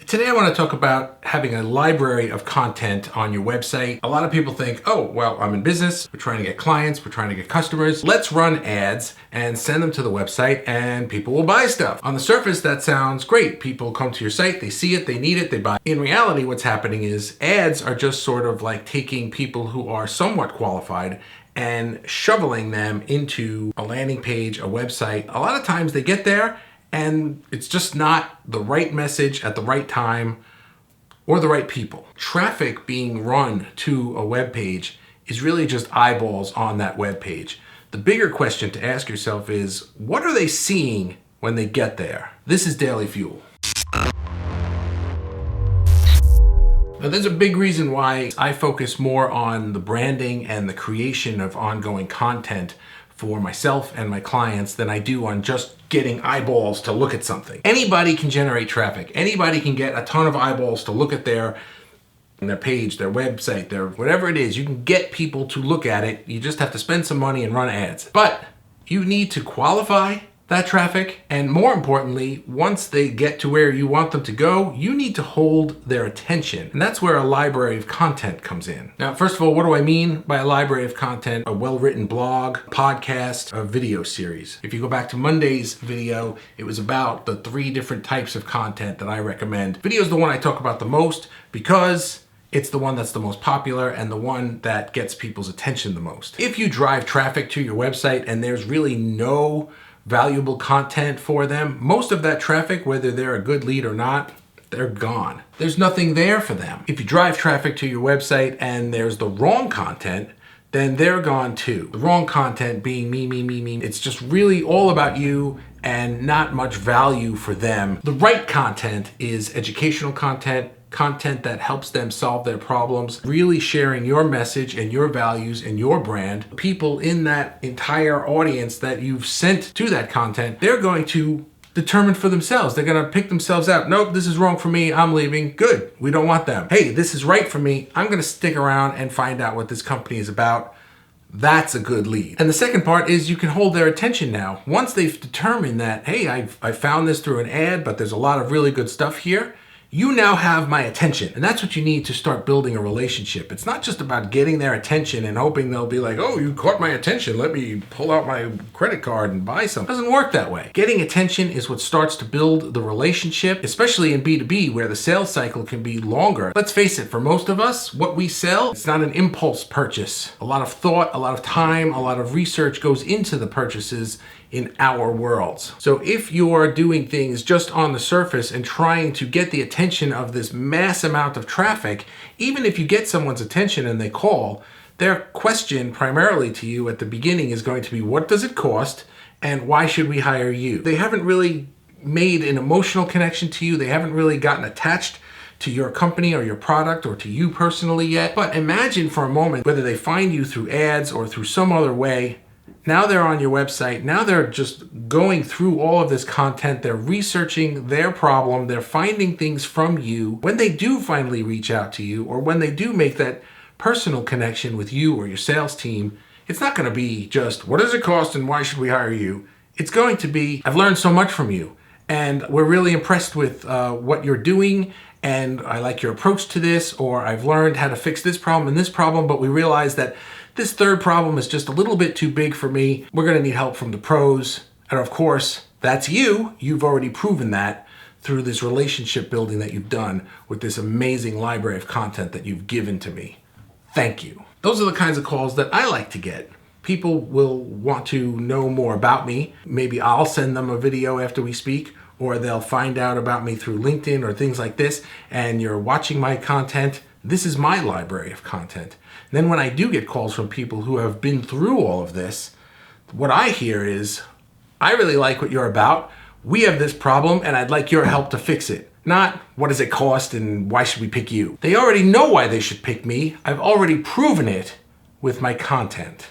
Today I want to talk about having a library of content on your website. A lot of people think, oh, well, I'm in business, we're trying to get clients, we're trying to get customers. Let's run ads and send them to the website and people will buy stuff. On the surface, that sounds great. People come to your site, they see it, they need it, they buy. In reality, what's happening is ads are just sort of like taking people who are somewhat qualified and shoveling them into a landing page, a website. A lot of times they get there and it's just not the right message at the right time or the right people. Traffic being run to a web page is really just eyeballs on that web page. The bigger question to ask yourself is, what are they seeing when they get there? This is Daily Fuel. Now, there's a big reason why I focus more on the branding and the creation of ongoing content for myself and my clients than I do on just getting eyeballs to look at something. Anybody can generate traffic. Anybody can get a ton of eyeballs to look at their page, their website, their whatever it is. You can get people to look at it. You just have to spend some money and run ads. But you need to qualify that traffic, and more importantly, once they get to where you want them to go, you need to hold their attention. And that's where a library of content comes in. Now, first of all, what do I mean by a library of content? A well-written blog, podcast, a video series. If you go back to Monday's video, it was about the 3 different types of content that I recommend. Video is the one I talk about the most because it's the one that's the most popular and the one that gets people's attention the most. If you drive traffic to your website and there's really no valuable content for them, most of that traffic, whether they're a good lead or not, they're gone. There's nothing there for them. If you drive traffic to your website and there's the wrong content, then they're gone too. The wrong content being me. It's just really all about you and not much value for them. The right content is educational content, content that helps them solve their problems, really sharing your message and your values and your brand. People in that entire audience that you've sent to that content, they're going to determine for themselves. They're going to pick themselves out. Nope, this is wrong for me. I'm leaving. Good. We don't want them. Hey, this is right for me. I'm going to stick around and find out what this company is about. That's a good lead. And the second part is you can hold their attention now. Once they've determined that, hey, I found this through an ad, but there's a lot of really good stuff here, you now have my attention. And that's what you need to start building a relationship. It's not just about getting their attention and hoping they'll be like, oh, you caught my attention. Let me pull out my credit card and buy something. It doesn't work that way. Getting attention is what starts to build the relationship, especially in B2B where the sales cycle can be longer. Let's face it, for most of us, what we sell, it's not an impulse purchase. A lot of thought, a lot of time, a lot of research goes into the purchases in our worlds. So if you're doing things just on the surface and trying to get the attention of this mass amount of traffic, even if you get someone's attention and they call, their question primarily to you at the beginning is going to be, what does it cost and why should we hire you? They haven't really made an emotional connection to you. They haven't really gotten attached to your company or your product or to you personally yet. But imagine for a moment, whether they find you through ads or through some other way, now they're on your website. Now they're just going through all of this content. They're researching their problem. They're finding things from you. When they do finally reach out to you, or when they do make that personal connection with you or your sales team, it's not going to be just, what does it cost and why should we hire you? It's going to be, I've learned so much from you and we're really impressed with what you're doing, and I like your approach to this, or I've learned how to fix this problem and this problem, but we realize that this third problem is just a little bit too big for me. We're going to need help from the pros. And of course, that's you. You've already proven that through this relationship building that you've done with this amazing library of content that you've given to me. Thank you. Those are the kinds of calls that I like to get. People will want to know more about me. Maybe I'll send them a video after we speak, or they'll find out about me through LinkedIn or things like this, and you're watching my content. This is my library of content. And then when I do get calls from people who have been through all of this, what I hear is, I really like what you're about. We have this problem and I'd like your help to fix it. Not, what does it cost and why should we pick you? They already know why they should pick me. I've already proven it with my content.